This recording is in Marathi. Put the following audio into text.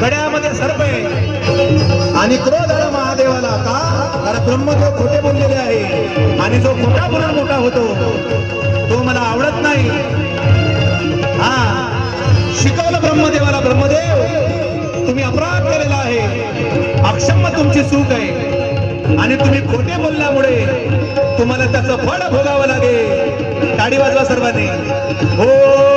गड्यामध्ये सर्प आहे आणि क्रोध आला महादेवाला का? कारण ब्रह्मदेव खोटे बोललेले आहे आणि जो खोटा बोलून मोठा होतो तो मला आवडत नाही. हा शिकवलं ब्रह्मदेवाला, ब्रह्मदेव तुम्ही अपराध केलेला आहे, अक्षम्य तुमची चूक आहे आणि तुम्ही खोटे बोलल्यामुळे तुम्हाला त्याचं फळ भोगावं लागेल. टाळी वाजवा सर्वांनी. हो